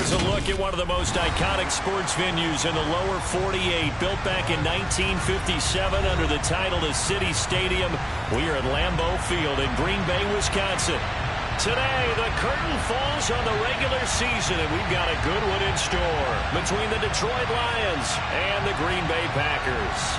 Here's a look at one of the most iconic sports venues in the lower 48. Built back in 1957 under the title of City Stadium. We are at Lambeau Field in Green Bay, Wisconsin. Today, the curtain falls on the regular season, and we've got a good one in store between the Detroit Lions and the Green Bay Packers.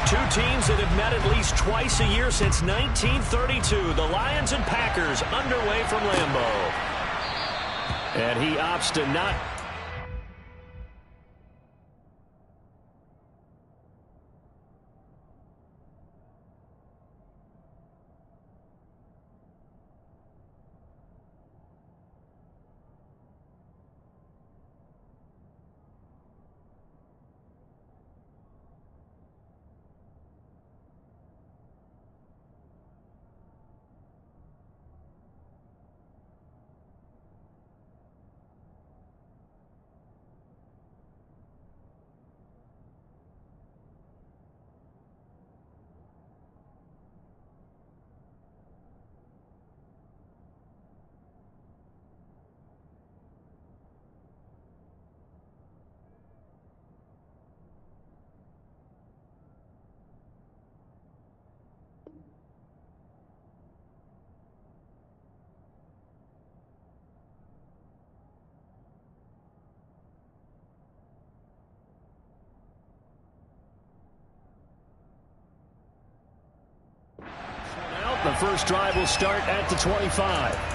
Two teams that have met at least twice a year since 1932. The Lions and Packers underway from Lambeau. And he opts to not. The first drive will start at the 25.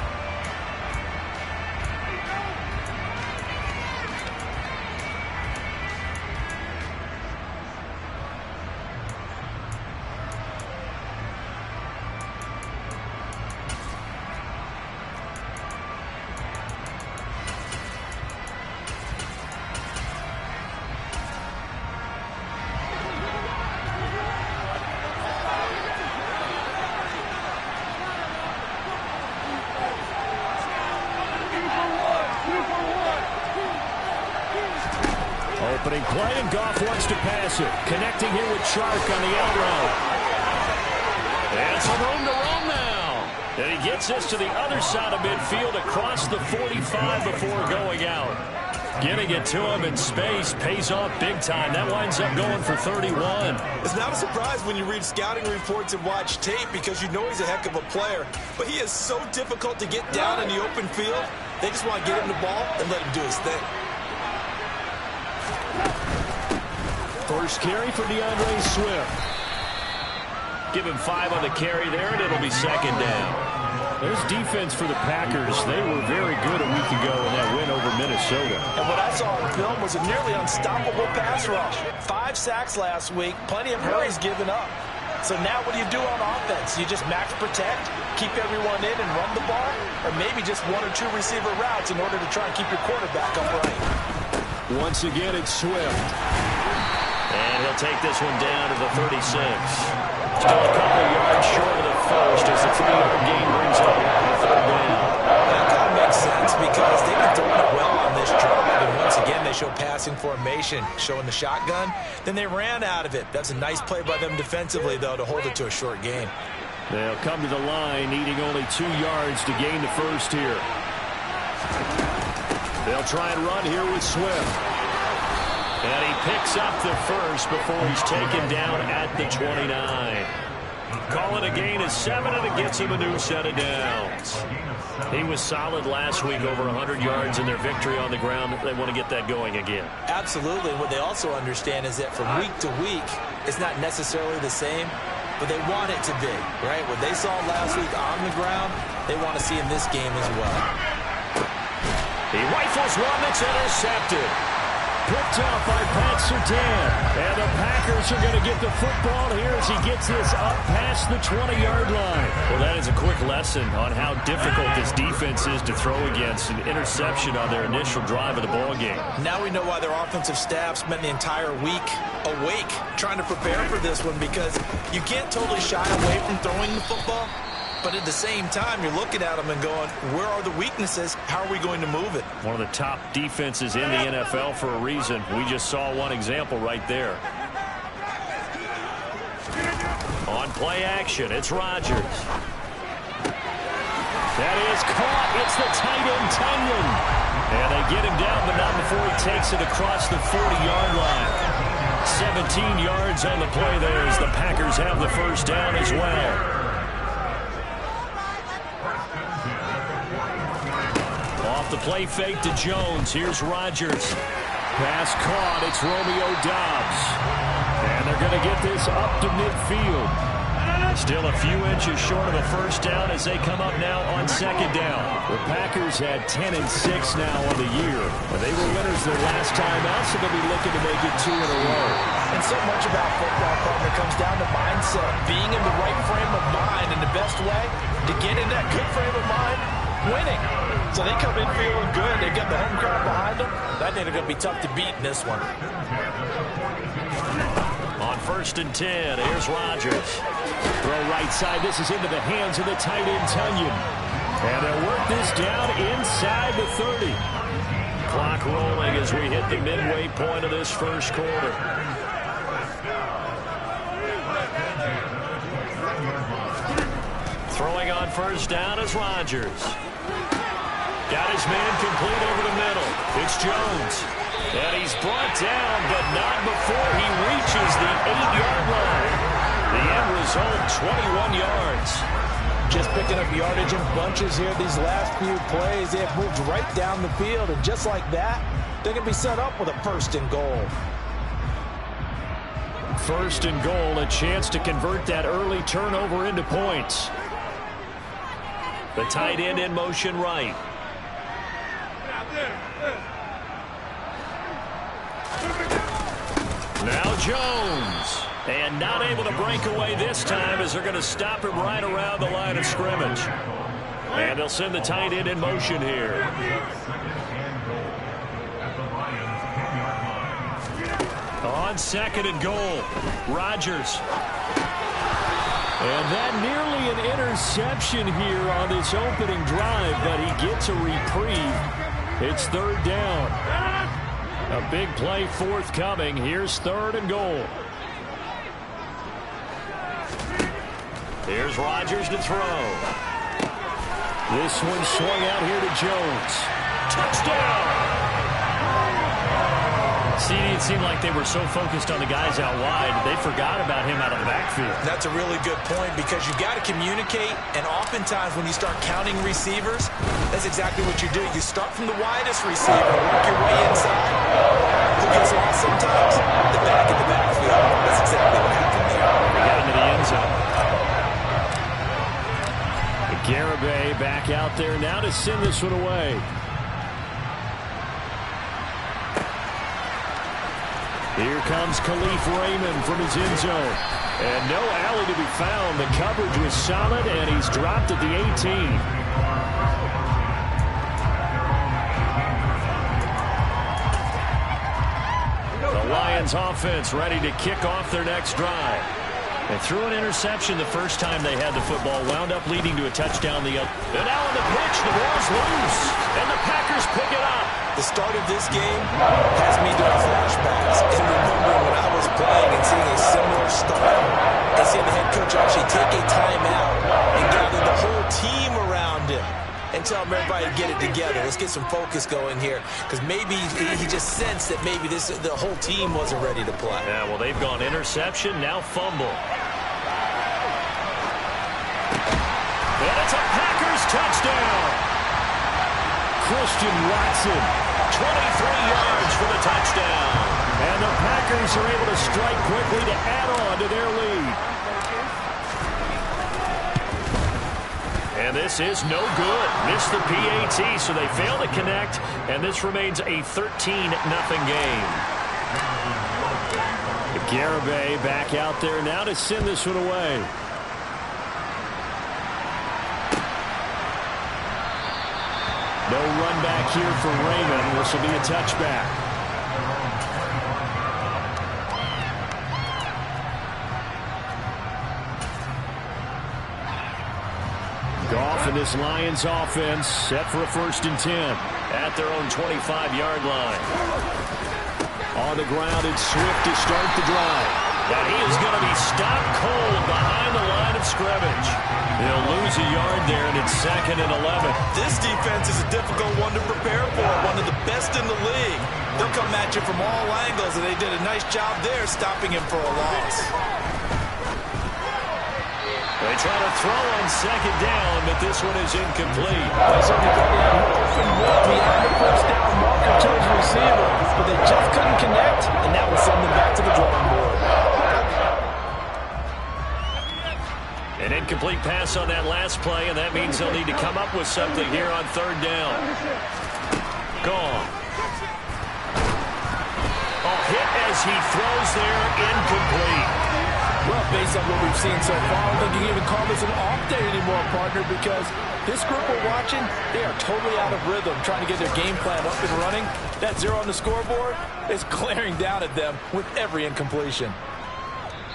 Opening play, and Goff wants to pass it. Connecting here with Chark on the end route. And some room to run now. And he gets this to the other side of midfield across the 45 before going out. Getting it to him in space pays off big time. That winds up going for 31. It's not a surprise when you read scouting reports and watch tape because you know he's a heck of a player. But he is so difficult to get down in the open field. They just want to get him the ball and let him do his thing. First carry for DeAndre Swift. Give him 5 on the carry there, and it'll be second down. There's defense for the Packers. They were very good a week ago in that win over Minnesota. And what I saw on film was a nearly unstoppable pass rush. 5 sacks last week, plenty of hurries given up. So now what do you do on offense? You just max protect, keep everyone in and run the ball, or maybe just 1 or 2 receiver routes in order to try and keep your quarterback upright. Once again, it's Swift. And he'll take this one down to the 36. Still a couple yards short of the first as the 3-yard gain brings up the third down. That kind of makes sense because they've been throwing it well on this drive. And once again, they show passing formation, showing the shotgun. Then they ran out of it. That's a nice play by them defensively, though, to hold it to a short gain. They'll come to the line, needing only 2 yards to gain the first here. They'll try and run here with Swift. And he picks up the first before he's taken down at the 29. Call it a gain of 7, and it gets him a new set of downs. He was solid last week, over 100 yards in their victory on the ground. They want to get that going again. Absolutely. What they also understand is that from week to week, it's not necessarily the same, but they want it to be, right? What they saw last week on the ground, they want to see in this game as well. He rifles one that's intercepted. picked off by Pat Surtain. And the Packers are going to get the football here as he gets this up past the 20-yard line. Well, that is a quick lesson on how difficult this defense is to throw against. An interception on their initial drive of the ball game. Now we know why their offensive staff spent the entire week awake trying to prepare for this one, because you can't totally shy away from throwing the football. But at the same time, you're looking at them and going, where are the weaknesses? How are we going to move it? One of the top defenses in the NFL for a reason. We just saw one example right there. On play action, it's Rodgers. That is caught. It's the tight end, Tunyon. And they get him down, but not before he takes it across the 40-yard line. 17 yards on the play there as the Packers have the first down as well. Off the play fake to Jones. Here's Rodgers. Pass caught. It's Romeo Doubs. And they're going to get this up to midfield. Still a few inches short of a first down as they come up now on second down. The Packers had 10-6 now on the year. They were winners their last time out, so they'll be looking to make it 2 in a row. And so much about football, partner, comes down to mindset. Being in the right frame of mind, and the best way to get in that good frame of mind, winning. So they come in feeling good. They got the home crowd behind them. I think they're going to be tough to beat in this one. On 1st and 10, here's Rodgers. Throw right side. This is into the hands of the tight end, Tunyon. And they'll work this down inside the 30. Clock rolling as we hit the midway point of this first quarter. Throwing on first down is Rodgers. Got his man complete over the middle. It's Jones. And he's brought down, but not before he reaches the 8-yard line. The end result, 21 yards. Just picking up yardage in bunches here these last few plays. They have moved right down the field, and just like that, they're going to be set up with a 1st and goal. 1st and goal, a chance to convert that early turnover into points. The tight end in motion right. Now Jones. And not able to break away this time as they're going to stop him right around the line of scrimmage. And they'll send the tight end in motion here. On 2nd and goal, Rodgers. And that nearly an interception here on this opening drive, but he gets a reprieve. It's 3rd down. A big play forthcoming. Here's 3rd and goal. Here's Rodgers to throw. This one swung out here to Jones. Touchdown! See, it seemed like they were so focused on the guys out wide, they forgot about him out of the backfield. That's a really good point, because you've got to communicate, and oftentimes when you start counting receivers, that's exactly what you do. You start from the widest receiver, work your way inside. Who gets lost sometimes? The back in the backfield. That's exactly what happened there. They got into the end zone. Garibay back out there now to send this one away. Here comes Khalif Raymond from his end zone. And no alley to be found. The coverage was solid, and he's dropped at the 18. The Lions offense ready to kick off their next drive. They threw an interception the first time they had the football, wound up leading to a touchdown the other. And now on the pitch, the ball's loose, and the Packers pick it up. The start of this game has me doing flashbacks and remembering when I was playing and seeing a similar start and seeing the head coach actually take a timeout and gather the whole team around him and tell everybody to get it together. Let's get some focus going here, because maybe he just sensed that maybe the whole team wasn't ready to play. Yeah, well, they've gone interception, now fumble. And it's a Packers touchdown. Christian Watson, 23 yards for the touchdown. And the Packers are able to strike quickly to add on to their lead. And this is no good. Missed the PAT, so they fail to connect, and this remains a 13-0 game. Garibay back out there now to send this one away. No run back here for Raymond. This will be a touchback. Goff and this Lions offense set for a 1st and 10 at their own 25-yard line. On the ground, it's Swift to start the drive. And he is going to be stopped cold behind the line of scrimmage. They'll lose a yard there, and it's 2nd and 11. This defense is a difficult one to prepare for, one of the best in the league. They'll come at you from all angles, and they did a nice job there stopping him for a loss. They try to throw on 2nd down, but this one is incomplete. They certainly thought he had an open look behind the 1st down marker to his receiver, but they just couldn't connect, and that will send them back to the drawing board. An incomplete pass on that last play, and that means they'll need to come up with something here on 3rd down. Gone. Hit as he throws there, incomplete. Well, based on what we've seen so far, I don't think you can even call this an off day anymore, partner, because this group we're watching, they are totally out of rhythm, trying to get their game plan up and running. That 0 on the scoreboard is glaring down at them with every incompletion.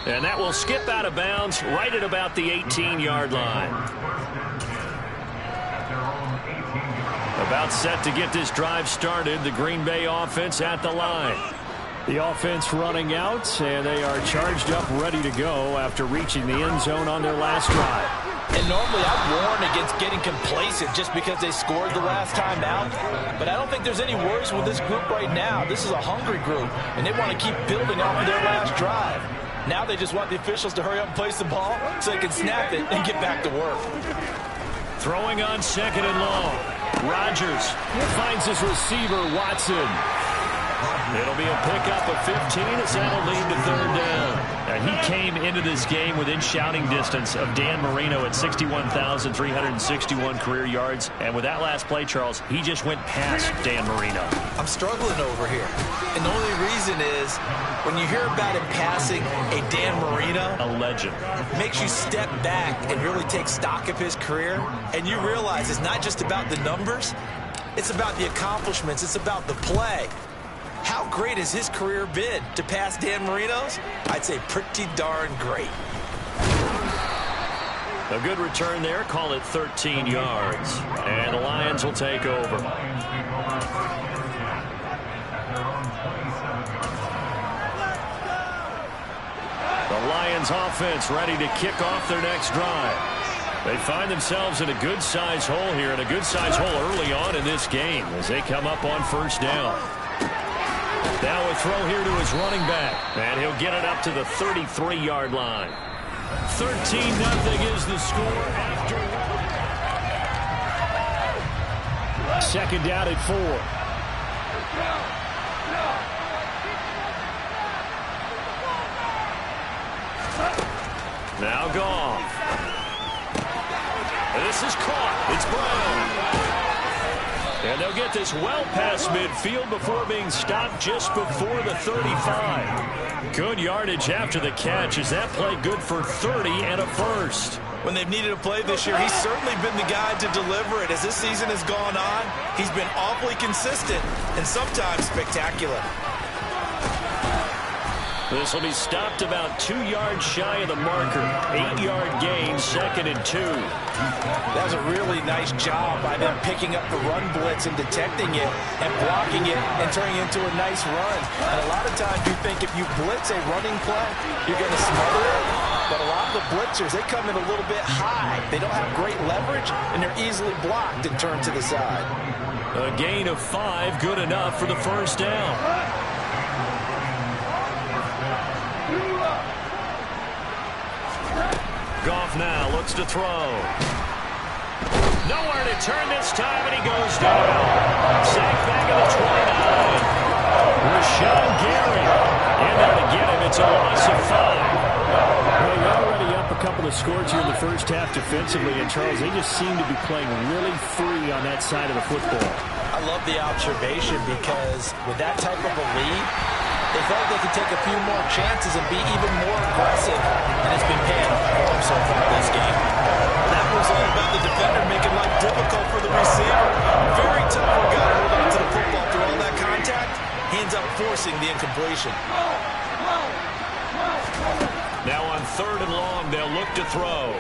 And that will skip out of bounds right at about the 18-yard line. About set to get this drive started, the Green Bay offense at the line. The offense running out, and they are charged up, ready to go after reaching the end zone on their last drive. And normally I'd warn against getting complacent just because they scored the last time out. But I don't think there's any worries with this group right now. This is a hungry group, and they want to keep building off of their last drive. Now they just want the officials to hurry up and place the ball so they can snap it and get back to work. Throwing on 2nd and long. Rodgers finds his receiver, Watson. It'll be a pickup of 15 as that'll lead to 3rd down. And he came into this game within shouting distance of Dan Marino at 61,361 career yards. And with that last play, Charles, he just went past Dan Marino. I'm struggling over here. And the only reason is when you hear about him passing a Dan Marino, a legend, makes you step back and really take stock of his career. And you realize it's not just about the numbers. It's about the accomplishments. It's about the play. How great has his career been to pass Dan Marino's? I'd say pretty darn great. A good return there. Call it 13 yards. And the Lions will take over. The Lions offense ready to kick off their next drive. They find themselves in a good-sized hole here, and a good-sized hole early on in this game as they come up on 1st down. Now a throw here to his running back, and he'll get it up to the 33-yard line. 13-0 is the score after 2nd down at 4. Now Goff. This is caught. It's Brown. And they'll get this well past midfield before being stopped just before the 35. Good yardage after the catch. Is that play good for 30 and a first? When they've needed a play this year, he's certainly been the guy to deliver it. As this season has gone on, he's been awfully consistent and sometimes spectacular. This will be stopped about 2 yards shy of the marker. 8-yard gain, 2nd and 2. That was a really nice job by them picking up the run blitz and detecting it and blocking it and turning it into a nice run. And a lot of times you think if you blitz a running play, you're going to smother it. But a lot of the blitzers, they come in a little bit high. They don't have great leverage, and they're easily blocked and turned to the side. A gain of 5, good enough for the 1st down. Goff now looks to throw. Nowhere to turn this time, and he goes down. Sacked back at the 29. Rashawn Gary. And now to get him, it's a loss of 5. Well, you're already up a couple couple of scores here in the first half defensively, and Charles, they just seem to be playing really free on that side of the football. I love the observation because with that type of a lead, they felt they could take a few more chances and be even more aggressive, and it's been paying off for them so far this game. That was all about the defender making life difficult for the receiver. Very tough for a guy to hold on to the football through all that contact. He ends up forcing the incompletion. Now on 3rd and long, they'll look to throw.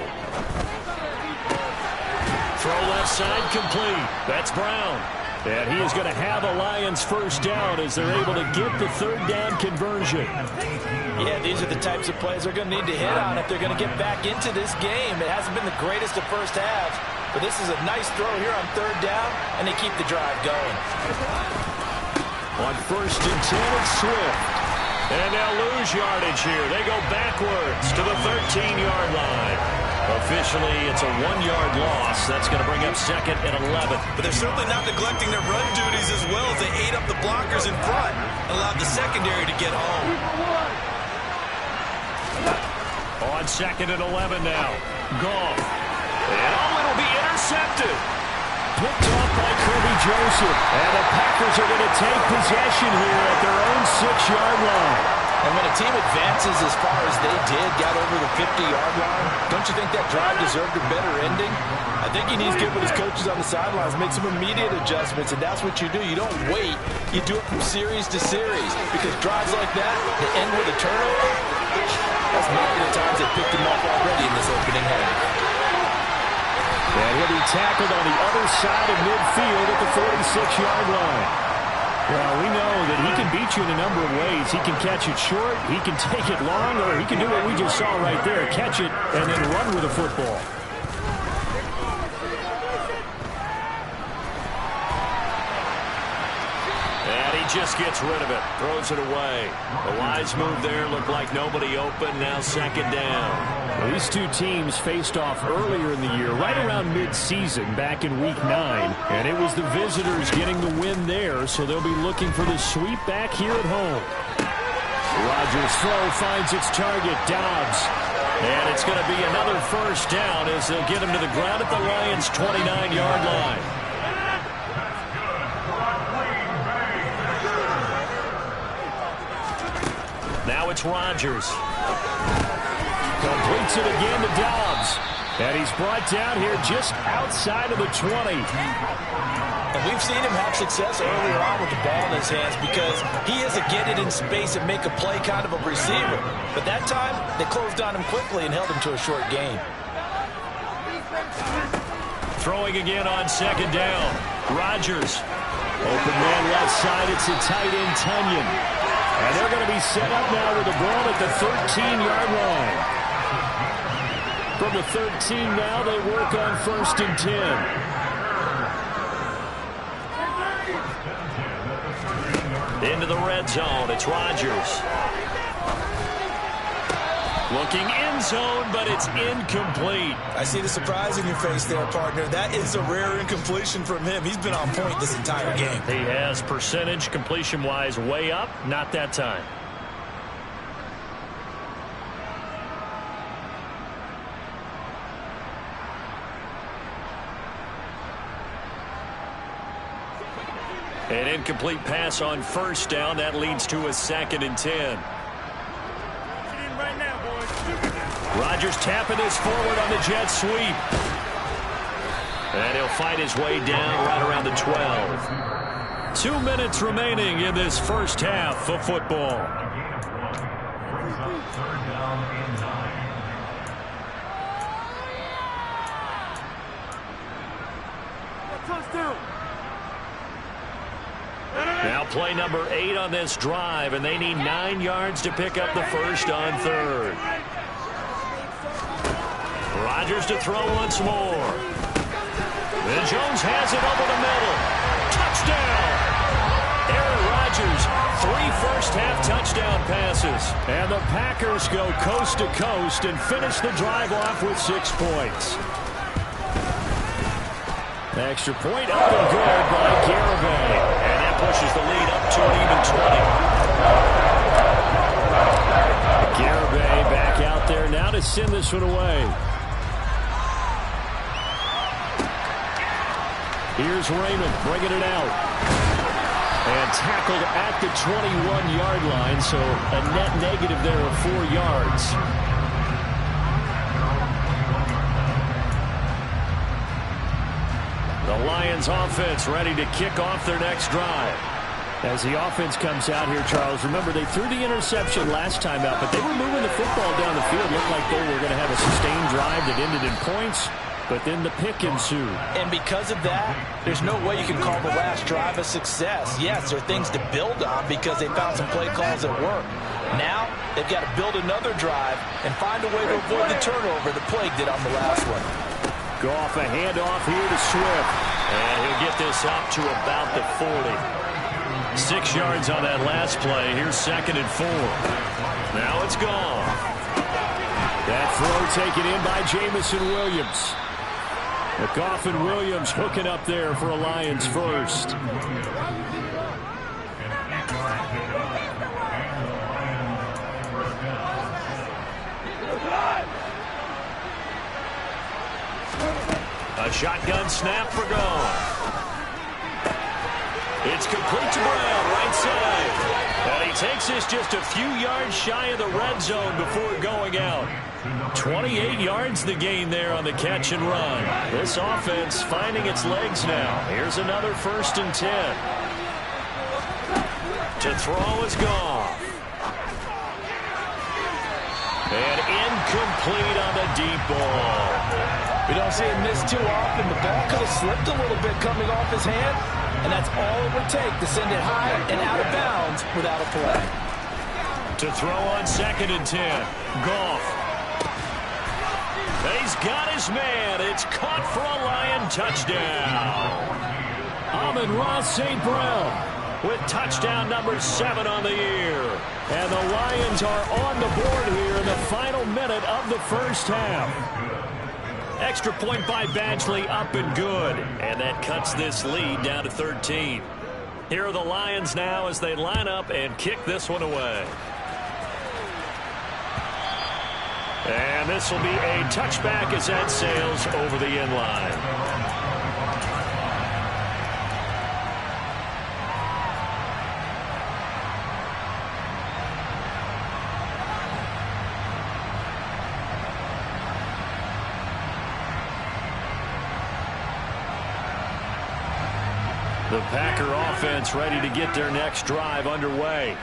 Throw left side complete. That's Brown. And he is going to have a Lions first down as they're able to get the 3rd down conversion. Yeah, these are the types of plays they're going to need to hit on if they're going to get back into this game. It hasn't been the greatest of first halves, but this is a nice throw here on 3rd down, and they keep the drive going. On 1st and 10, it's Swift. And they'll lose yardage here. They go backwards to the 13-yard line. Officially, it's a 1-yard loss. That's going to bring up 2nd and 11. But they're certainly not neglecting their run duties as well as they ate up the blockers in front and allowed the secondary to get home. On 2nd and 11 now. Goff. And it'll be intercepted. Picked off by Kirby Joseph. And the Packers are going to take possession here at their own 6-yard line. And when a team advances as far as they did, got over the 50-yard line, don't you think that drive deserved a better ending? I think he needs to get with his coaches on the sidelines, make some immediate adjustments, and that's what you do. You don't wait. You do it from series to series, because drives like that, that end with a turnover, that's many the times they picked him off already in this opening half. And he'll be tackled on the other side of midfield at the 46-yard line. Well, we know that he can beat you in a number of ways. He can catch it short, he can take it long, or he can do what we just saw right there, catch it and then run with the football. And he just gets rid of it, throws it away. A wise move there, looked like nobody open, now 2nd down. Well, these two teams faced off earlier in the year, right around mid-season, back in Week 9. And it was the visitors getting the win there, so they'll be looking for the sweep back here at home. Rodgers' throw finds its target, Dobbs. And it's going to be another first down as they'll get him to the ground at the Lions' 29-yard line. Now it's Rodgers. Completes it again to Dobbs. And he's brought down here just outside of the 20. And we've seen him have success earlier on with the ball in his hands because he is a get it in space and make a play kind of a receiver. But that time, they closed on him quickly and held him to a short gain. Throwing again on 2nd down. Rodgers. Open man left side. It's a tight end, Tunyon. And they're going to be set up now with the ball at the 13-yard line. From the 13 now, they work on 1st and 10. Into the red zone, it's Rodgers. Looking end zone, but it's incomplete. I see the surprise in your face there, partner. That is a rare incompletion from him. He's been on point this entire game. He has percentage completion-wise way up, not that time. An incomplete pass on 1st down. That leads to a 2nd and 10. Rodgers tapping this forward on the jet sweep. And he'll fight his way down right around the 12. 2 minutes remaining in this first half of football. Now play number 8 on this drive, and they need 9 yards to pick up the first on 3rd. Rodgers to throw once more. And Jones has it over the middle. Touchdown! Aaron Rodgers, 3 first-half touchdown passes. And the Packers go coast to coast and finish the drive off with 6 points. Extra point up and good by Garibay. And that pushes the lead up to an even 20. Garibay back out there now to send the this one away. Here's Raymond bringing it out. And tackled at the 21-yard line, so a net negative there of 4 yards. The Lions offense ready to kick off their next drive. As the offense comes out here, Charles, remember they threw the interception last time out, but they were moving the football down the field. Looked like they were going to have a sustained drive that ended in points. But then the pick ensued. And because of that, there's no way you can call the last drive a success. Yes, there are things to build on because they found some play calls that work. Now, they've got to build another drive and find a way to avoid the turnover that plagued it on the last one. Goff, a handoff here to Swift. And he'll get this up to about the 40. 6 yards on that last play. Here's 2nd and 4. Now it's gone. That throw taken in by Jamison Williams. Goff and Williams hooking up there for a Lions first. A shotgun snap for Goff. It's complete to Brown, right side. And he takes this just a few yards shy of the red zone before going out. 28 yards the gain there on the catch and run. This offense finding its legs now. Here's another 1st and 10. To throw is Goff. And incomplete on the deep ball. We don't see it missed too often. The ball could have slipped a little bit coming off his hand, and that's all it would take to send it high and out of bounds without a play. To throw on 2nd and 10. Goff. He's got his man. It's caught for a Lion touchdown. Amon-Ra St. Brown with touchdown number 7 on the year. And the Lions are on the board here in the final minute of the first half. Extra point by Badgley, up and good. And that cuts this lead down to 13. Here are the Lions now as they line up and kick this one away. And this will be a touchback as that sails over the end line. The Packer offense ready to get their next drive underway.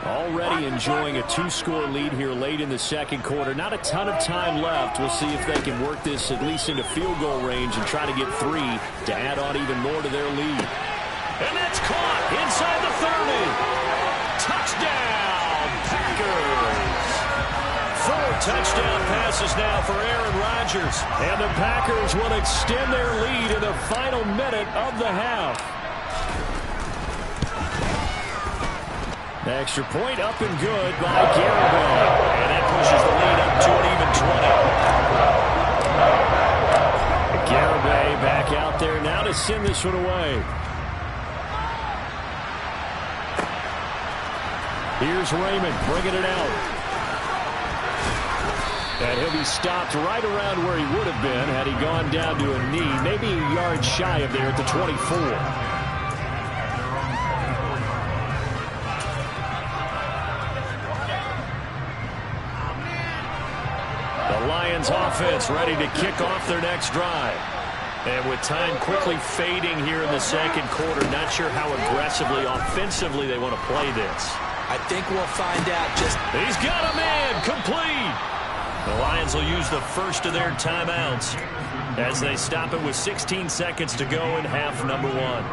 Already enjoying a 2-score lead here late in the second quarter. Not a ton of time left. We'll see if they can work this at least into field goal range and try to get 3 to add on even more to their lead. And that's caught inside the 30. Touchdown, Packers. 4 touchdown passes now for Aaron Rodgers. And the Packers will extend their lead in the final minute of the half. Extra point up and good by Garibay. And that pushes the lead up to an even 20. Garibay back out there now to send this one away. Here's Raymond bringing it out. And he'll be stopped right around where he would have been had he gone down to a knee, maybe a yard shy of there at the 24. Lions offense ready to kick off their next drive. And with time quickly fading here in the second quarter, not sure how aggressively, offensively they want to play this. I think we'll find out just... He's got a man, complete. The Lions will use the first of their timeouts as they stop it with 16 seconds to go in half number 1.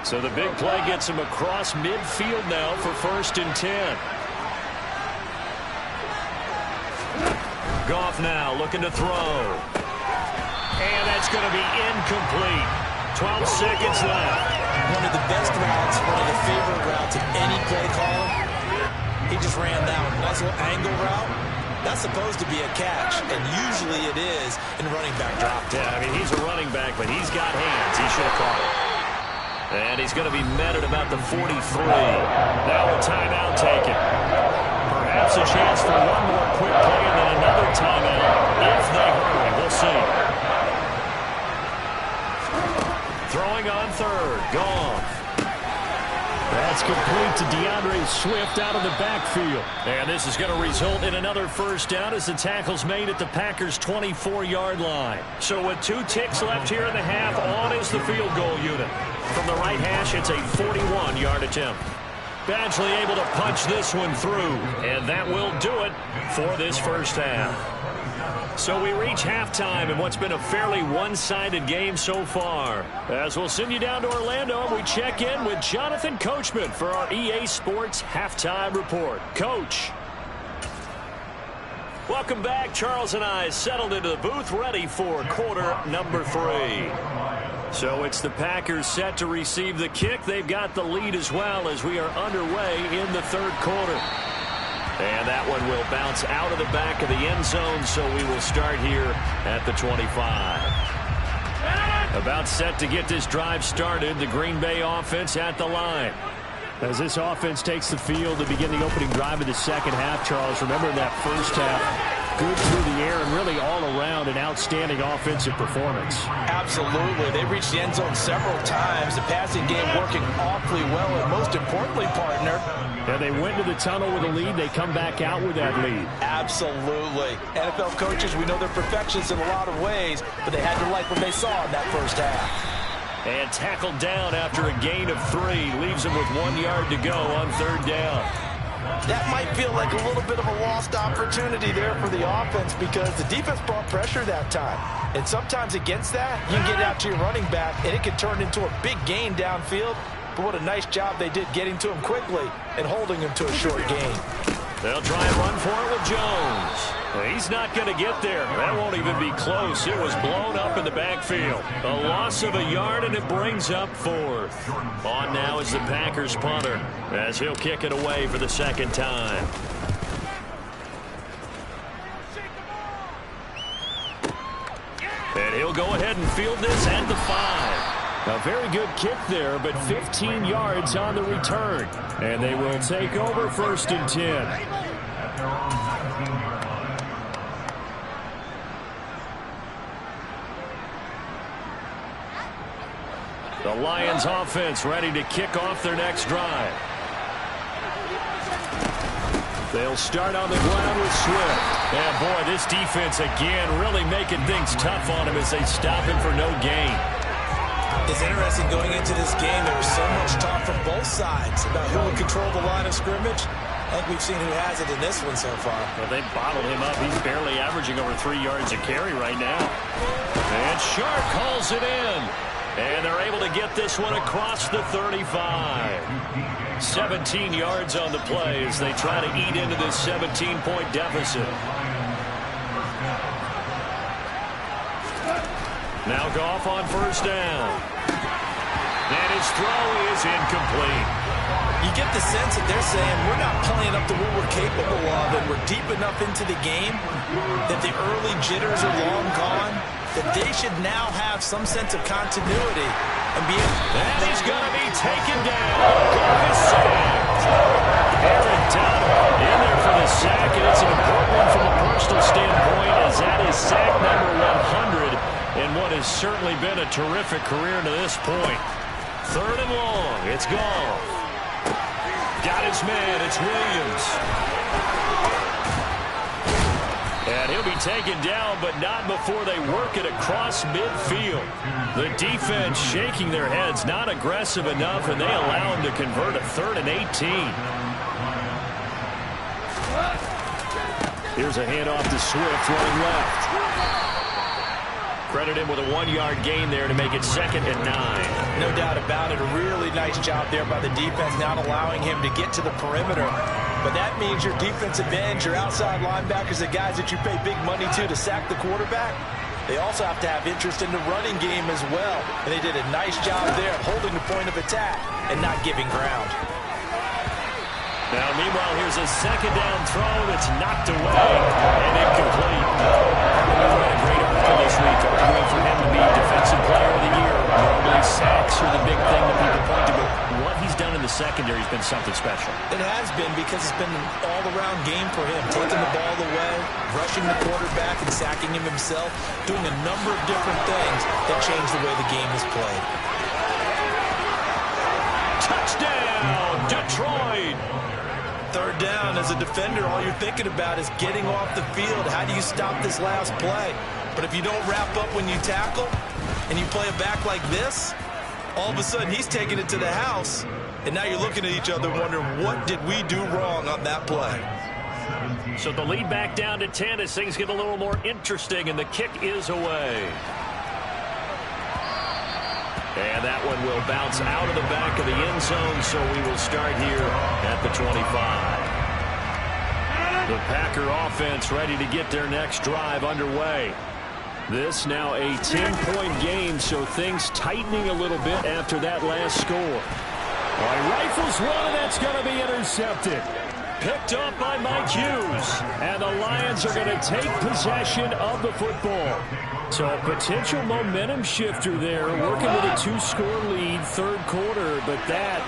So the big play gets him across midfield now for 1st and 10. Goff now looking to throw. And that's going to be incomplete. 12 seconds left. One of the best routes, one of the favorite routes of any play caller. He just ran that one. Nice little angle route. That's supposed to be a catch, and usually it is in running back drop. Yeah, I mean, he's a running back, but he's got hands. He should have caught it. And he's going to be met at about the 43. Now a timeout taken. perhaps a chance for one more quick play and then another timeout if they hurry. We'll see. Throwing on third. Goff. That's complete to DeAndre Swift out of the backfield. And this is going to result in another first down as the tackle's made at the Packers' 24-yard line. So with 2 ticks left here in the half, on is the field goal unit. From the right hash, it's a 41-yard attempt. Badgley able to punch this one through, and that will do it for this first half. So we reach halftime in what's been a fairly one-sided game so far. As we'll send you down to Orlando, and we check in with Jonathan Coachman for our EA Sports Halftime Report. Coach. Welcome back. Charles and I settled into the booth ready for quarter number 3. So it's the Packers set to receive the kick. They've got the lead as well as we are underway in the third quarter. And that one will bounce out of the back of the end zone, so we will start here at the 25. About set to get this drive started, the Green Bay offense at the line. As this offense takes the field to begin the opening drive of the second half, Charles, remember that first half, good through the air and really all around an outstanding offensive performance. Absolutely. They reached the end zone several times. The passing game working awfully well, and most importantly, partner, and they went to the tunnel with a lead. They come back out with that lead. Absolutely. NFL coaches, we know they're perfectionists in a lot of ways, but they had to like what they saw in that first half. And tackled down after a gain of 3. Leaves him with 1 yard to go on third down. That might feel like a little bit of a lost opportunity there for the offense because the defense brought pressure that time. And sometimes against that, you can get out to your running back, and it can turn into a big gain downfield. But what a nice job they did getting to him quickly and holding him to a short gain. They'll try and run for it with Jones. Well, he's not going to get there. That won't even be close. It was blown up in the backfield. A loss of a yard, and it brings up 4th. On now is the Packers punter as he'll kick it away for the second time. And he'll go ahead and field this at the 5. A very good kick there, but 15 yards on the return. And they will take over 1st and 10. The Lions offense ready to kick off their next drive. They'll start on the ground with Swift. And boy, this defense again really making things tough on him as they stop him for no gain. It's interesting going into this game. There was so much talk from both sides about who would control the line of scrimmage. I think we've seen who has it in this one so far. Well, they bottled him up. He's barely averaging over 3 yards a carry right now. And Sharp calls it in. And they're able to get this one across the 35. 17 yards on the play as they try to eat into this 17-point deficit. Now Goff on first down. And his throw is incomplete. You get the sense that they're saying we're not playing up to what we're capable of, and we're deep enough into the game that the early jitters are long gone, that they should now have some sense of continuity and be able to... And he's going to be taken down. Goff is sacked. Aaron Donald in there for the sack, and it's an important one from a personal standpoint as that is sack number 100 in what has certainly been a terrific career to this point. 3rd and long. It's Goff. Got his man. It's Williams. And he'll be taken down, but not before they work it across midfield. The defense shaking their heads, not aggressive enough, and they allow him to convert a 3rd and 18. Here's a handoff to Swift running left. Credit him with a 1-yard gain there to make it 2nd and 9. No doubt about it. A really nice job there by the defense, not allowing him to get to the perimeter. But that means your defensive ends, your outside linebackers, the guys that you pay big money to sack the quarterback, they also have to have interest in the running game as well. And they did a nice job there holding the point of attack and not giving ground. Now, meanwhile, here's a 2nd down throw that's knocked away and incomplete. We've had a great article this week arguing for him to be Defensive Player of the Year. Normally, sacks are the big thing that people point to, but what he's done in the secondary has been something special. It has been, because it's been an all-around game for him. Taking the ball away, rushing the quarterback, and sacking him himself. Doing a number of different things that change the way the game is played. Touchdown, Detroit! Third down, as a defender, all you're thinking about is getting off the field. How do you stop this last play? But if you don't wrap up when you tackle and you play it back like this, all of a sudden he's taking it to the house, and now you're looking at each other wondering, what did we do wrong on that play? So the lead back down to 10 as things get a little more interesting, and the kick is away. And that one will bounce out of the back of the end zone, so we will start here at the 25. The Packer offense ready to get their next drive underway. This now a 10-point game, so things tightening a little bit after that last score. Well, he rifles one, and that's going to be intercepted. Picked up by Mike Hughes. And the Lions are going to take possession of the football. So a potential momentum shifter there, working with a 2-score lead, third quarter, but that,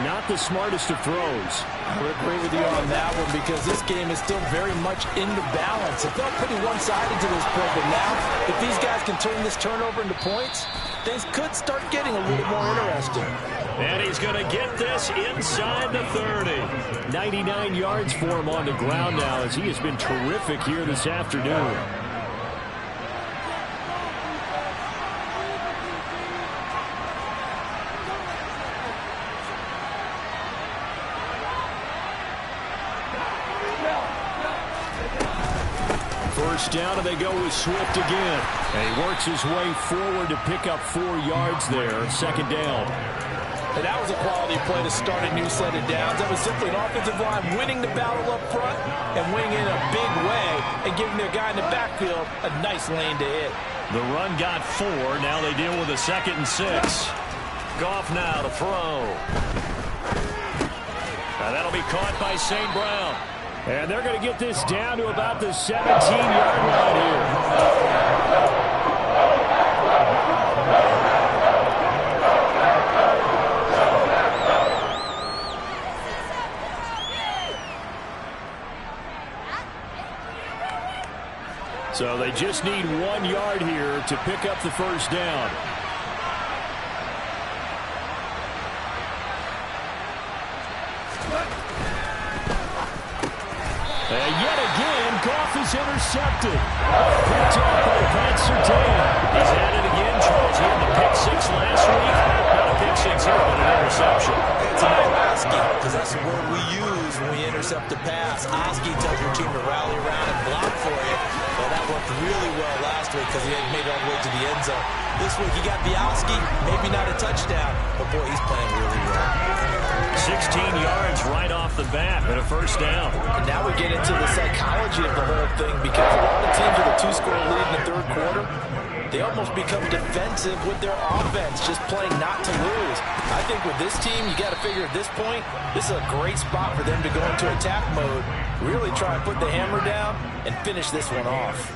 not the smartest of throws. I would agree with you on that one, because this game is still very much in the balance. It felt pretty one-sided to this point, but now, if these guys can turn this turnover into points, things could start getting a little more interesting. And he's going to get this inside the 30. 99 yards for him on the ground now, as he has been terrific here this afternoon. First down, and they go with Swift again. And he works his way forward to pick up 4 yards there. Second down. And that was a quality play to start a new set of downs. That was simply an offensive line winning the battle up front and winning in a big way and giving their guy in the backfield a nice lane to hit. The run got 4. Now they deal with a 2nd and 6. Goff now to throw. Now that'll be caught by St. Brown. And they're going to get this down to about the 17-yard line here. So they just need 1 yard here to pick up the first down. And yet again, Goff is intercepted. Picked off by Pat Surtain. He's at it again, Charles. He had the pick 6 last week. Not a pick 6 here, but an interception. It's a no Oski, because that's the word we use when we intercept a pass. Oski tells your team to rally around and block for you. Well, that worked really well last week because he had made it all the way to the end zone. This week he got the Oski, maybe not a touchdown, but boy, he's playing really well. 16 yards right off the bat, but a first down. And now we get into the psychology of the whole thing, because a lot of teams with a 2-score lead in the third quarter, they almost become defensive with their offense, just playing not to lose. I think with this team, you got to figure at this point, this is a great spot for them to go into attack mode, really try and put the hammer down and finish this one off.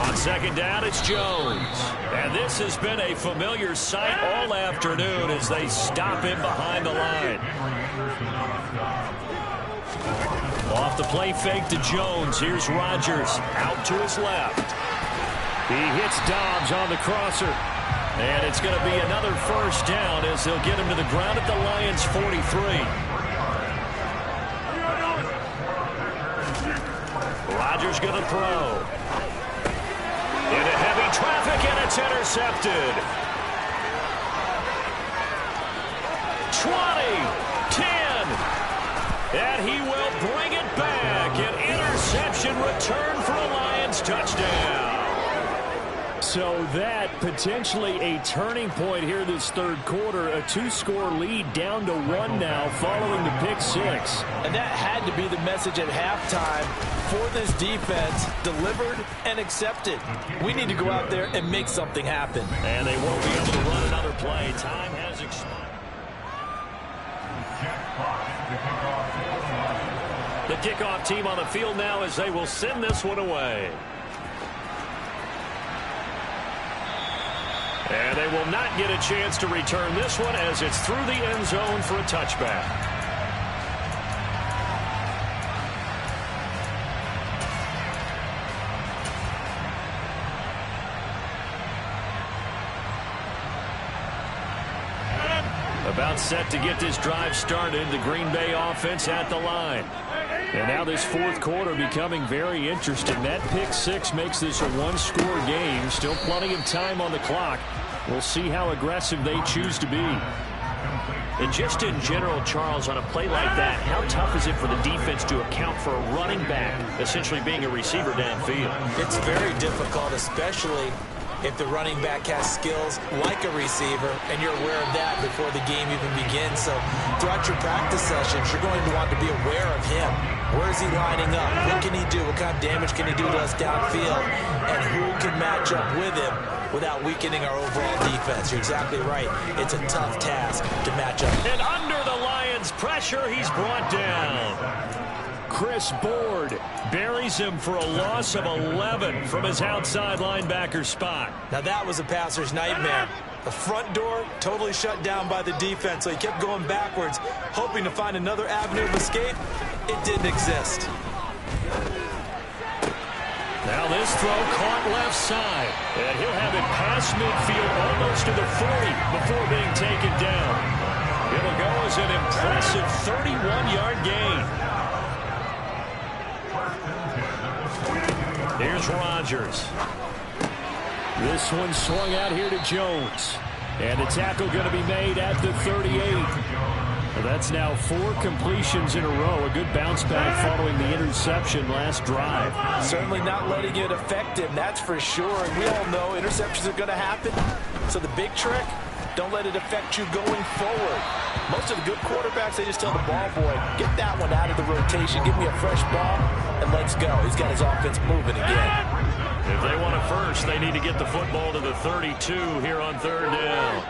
On second down, it's Jones. And this has been a familiar sight all afternoon as they stop him behind the line. Off the play fake to Jones. Here's Rodgers out to his left. He hits Dobbs on the crosser. And it's going to be another first down as they'll get him to the ground at the Lions' 43. Rodgers going to throw. Into heavy traffic, and it's intercepted. 20, 10, and he will bring it back. An interception return for a Lions touchdown. So that potentially a turning point here this third quarter. A 2-score lead down to 1 now following the pick 6. And that had to be the message at halftime for this defense, delivered and accepted. We need to go out there and make something happen. And they won't be able to run another play. Time has expired. The kickoff team on the field now as they will send this one away. And they will not get a chance to return this one as it's through the end zone for a touchback. About set to get this drive started. The Green Bay offense at the line. And now this fourth quarter becoming very interesting. That pick six makes this a one-score game. Still plenty of time on the clock. We'll see how aggressive they choose to be. And just in general, Charles, on a play like that, how tough is it for the defense to account for a running back essentially being a receiver downfield? It's very difficult, especially if the running back has skills like a receiver, and you're aware of that before the game even begins. So throughout your practice sessions, you're going to want to be aware of him. Where is he lining up? What can he do? What kind of damage can he do to us downfield? And who can match up with him without weakening our overall defense? You're exactly right. It's a tough task to match up. And under the Lions' pressure, he's brought down. Chris Board buries him for a loss of 11 from his outside linebacker spot. Now that was a passer's nightmare. The front door totally shut down by the defense, so he kept going backwards, hoping to find another avenue of escape. It didn't exist. Now this throw caught left side, and he'll have it past midfield almost to the 40 before being taken down. It'll go as an impressive 31-yard gain. Here's Rodgers. This one swung out here to Jones. And the tackle going to be made at the 38. Well, that's now 4 completions in a row. A good bounce back following the interception last drive. Certainly not letting it affect him, that's for sure. And we all know interceptions are going to happen. So the big trick, don't let it affect you going forward. Most of the good quarterbacks, they just tell the ball boy, get that one out of the rotation, give me a fresh ball, and let's go. He's got his offense moving again. If they want a first, they need to get the football to the 32 here on third down.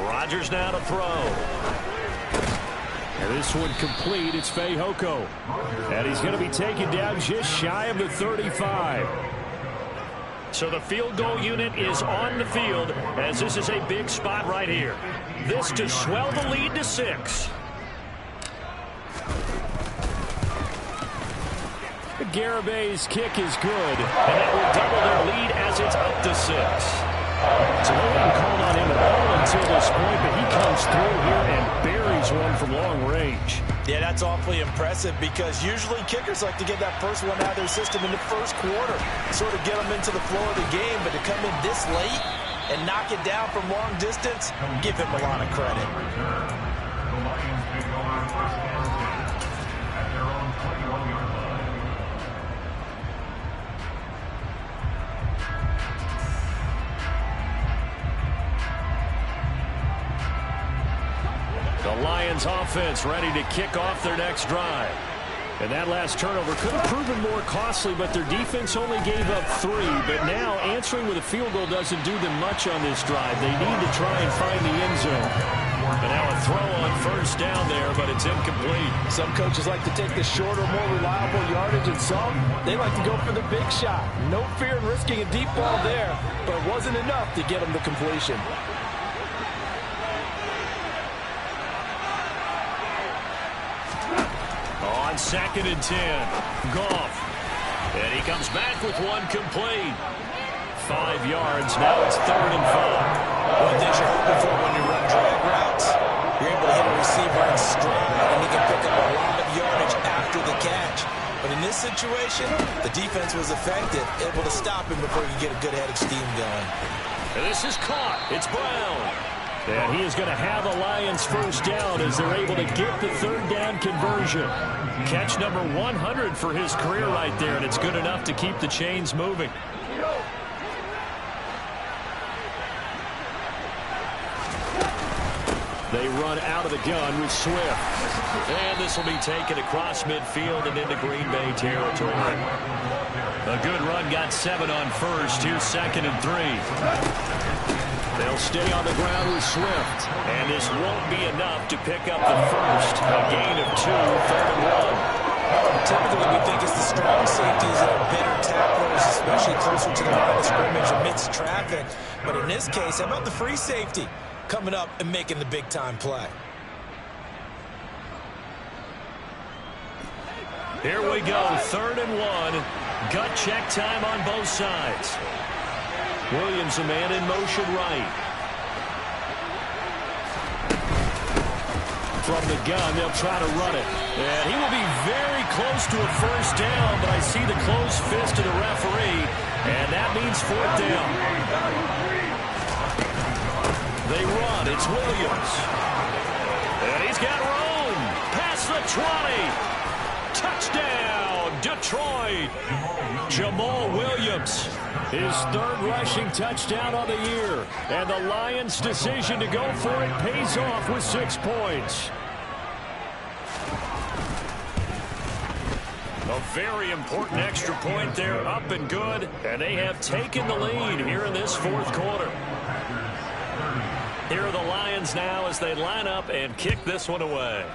Rodgers now to throw. And this one complete. It's Fehoko. And he's going to be taken down just shy of the 35. So the field goal unit is on the field as this is a big spot right here. This to swell the lead to 6. Garabay's kick is good, and that will double their lead as it's up to 6. So no one called on him at all until this point, but he comes through here and buries one from long range. Yeah, that's awfully impressive because usually kickers like to get that first one out of their system in the first quarter, sort of get them into the flow of the game, but to come in this late and knock it down from long distance, give him a lot of credit. The Lions offense ready to kick off their next drive. And that last turnover could have proven more costly, but their defense only gave up 3. But now answering with a field goal doesn't do them much on this drive. They need to try and find the end zone. And now a throw on first down there, but it's incomplete. Some coaches like to take the shorter, more reliable yardage, and some, they like to go for the big shot. No fear in risking a deep ball there, but it wasn't enough to get them the completion. On 2nd and 10, Goff. And he comes back with one complete. 5 yards, now it's 3rd and 5. One thing you're hoping for when you run drag routes, you're able to hit a receiver in stride, and he can pick up a lot of yardage after the catch. But in this situation, the defense was effective, able to stop him before he could get a good head of steam going. And this is caught. It's Brown. And he is going to have a Lions first down as they're able to get the 3rd down conversion. Catch number 100 for his career right there, and it's good enough to keep the chains moving. They run out of the gun with Swift. And this will be taken across midfield and into Green Bay territory. A good run, got 7 on first. Here's 2nd and 3. They'll stay on the ground with Swift. And this won't be enough to pick up the first. A gain of 2, 3rd and 1. Typically, we think it's the strong safeties that are better tacklers, especially closer to the line of scrimmage amidst traffic. But in this case, how about the free safety coming up and making the big-time play? Here we go, 3rd and 1. Gut check time on both sides. Williams, a man in motion right. From the gun, they'll try to run it. And he will be very close to a first down, but I see the closed fist of the referee, and that means 4th down. They run. It's Williams. And he's got room. Past the 20. Touchdown, Detroit. Jamal Williams, his 3rd rushing touchdown on the year. And the Lions' decision to go for it pays off with 6 points. A very important extra point there, up and good. And they have taken the lead here in this 4th quarter. Here are the Lions now as they line up and kick this one away.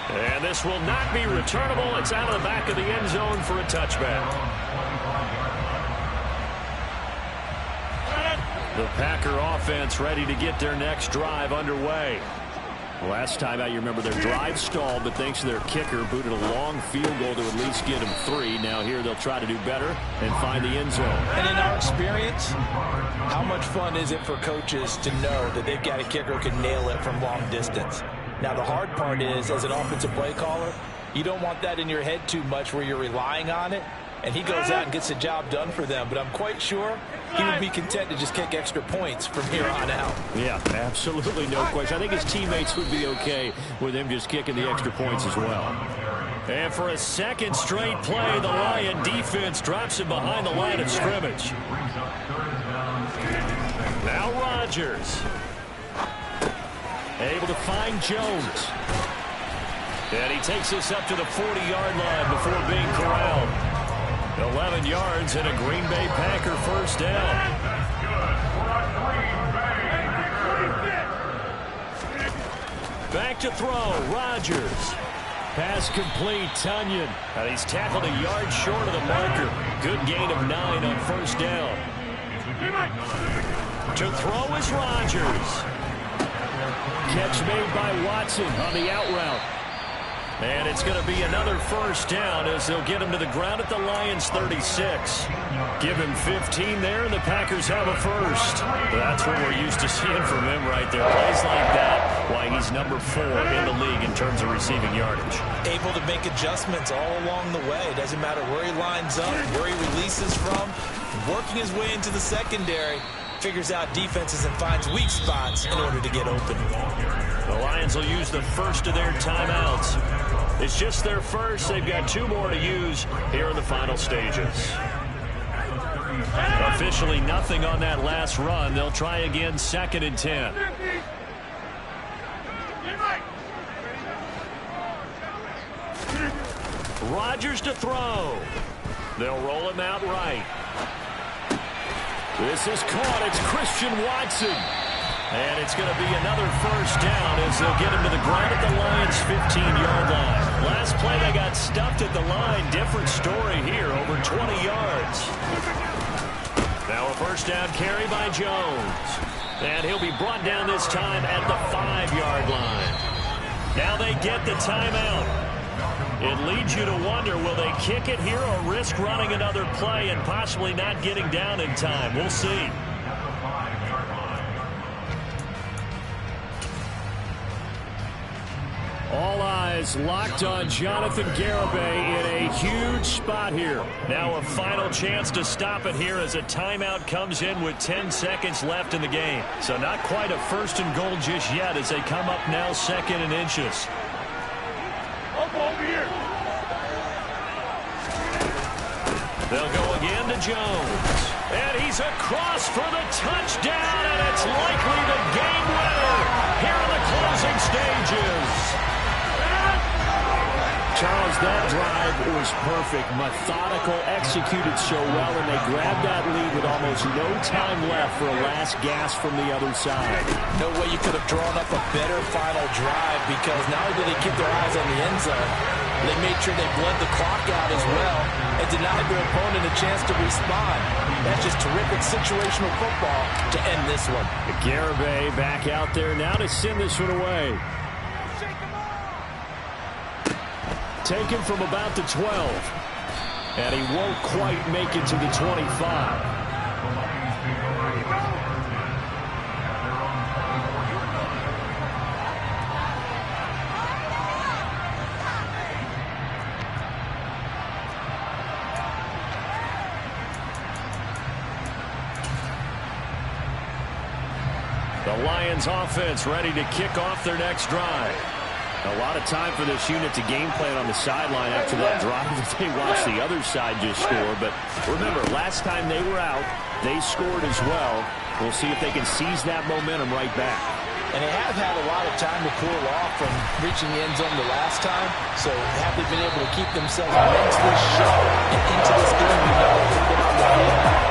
And this will not be returnable. It's out of the back of the end zone for a touchback. The Packer offense ready to get their next drive underway. Last time out, you remember their drive stalled, but thanks to their kicker, booted a long field goal to at least get them 3. Now here they'll try to do better and find the end zone. And in our experience, how much fun is it for coaches to know that they've got a kicker who can nail it from long distance? Now, the hard part is, as an offensive play caller, you don't want that in your head too much where you're relying on it, and he goes out and gets the job done for them. But I'm quite sure he would be content to just kick extra points from here on out. Yeah, absolutely no question. I think his teammates would be okay with him just kicking the extra points as well. And for a 2nd straight play, the Lion defense drops him behind the line of scrimmage. Now Rodgers. Able to find Jones. And he takes us up to the 40-yard line before being corralled. 11 yards and a Green Bay Packer first down. Back to throw, Rodgers. Pass complete, Tunyon. And he's tackled a yard short of the marker. Good gain of 9 on first down. To throw is Rodgers. Catch made by Watson on the out route. And it's going to be another first down as they'll get him to the ground at the Lions' 36. Give him 15 there, and the Packers have a first. That's what we're used to seeing from him right there. Plays like that, why he's number 4 in the league in terms of receiving yardage. Able to make adjustments all along the way. Doesn't matter where he lines up, where he releases from. Working his way into the secondary. Figures out defenses and finds weak spots in order to get open. The Lions will use the first of their timeouts. It's just their first. They've got 2 more to use here in the final stages. Officially nothing on that last run. They'll try again, 2nd and 10. Rodgers to throw. They'll roll him out right. This is caught. It's Christian Watson. And it's going to be another first down as they'll get him to the ground at the Lions' 15-yard line. Last play, they got stuffed at the line. Different story here, over 20 yards. Now a first down carry by Jones. And he'll be brought down this time at the 5-yard line. Now they get the timeout. It leads you to wonder, will they kick it here or risk running another play and possibly not getting down in time? We'll see. All eyes locked on Jonathan Garibay in a huge spot here. Now a final chance to stop it here as a timeout comes in with 10 seconds left in the game. So not quite a 1st and goal just yet as they come up now 2nd and inches. They'll go again to Jones. And he's across for the touchdown, and it's likely the game winner here in the closing stages. Charles, that drive was perfect. Methodical, executed so well, and they grabbed that lead with almost no time left for a last gasp from the other side. No way you could have drawn up a better final drive, because not only did they keep their eyes on the end zone, they made sure they bled the clock out as well and denied their opponent a chance to respond. That's just terrific situational football to end this one. Garibay back out there now to send this one away. Taken from about the 12. And he won't quite make it to the 25. The Lions offense ready to kick off their next drive. A lot of time for this unit to game plan on the sideline after that drive that they watched the other side just score. But remember, last time they were out, they scored as well. We'll see if they can seize that momentum right back. And they have had a lot of time to cool off from reaching the end zone the last time. So have they been able to keep themselves mentally sharp and into this game? We know they put on the field.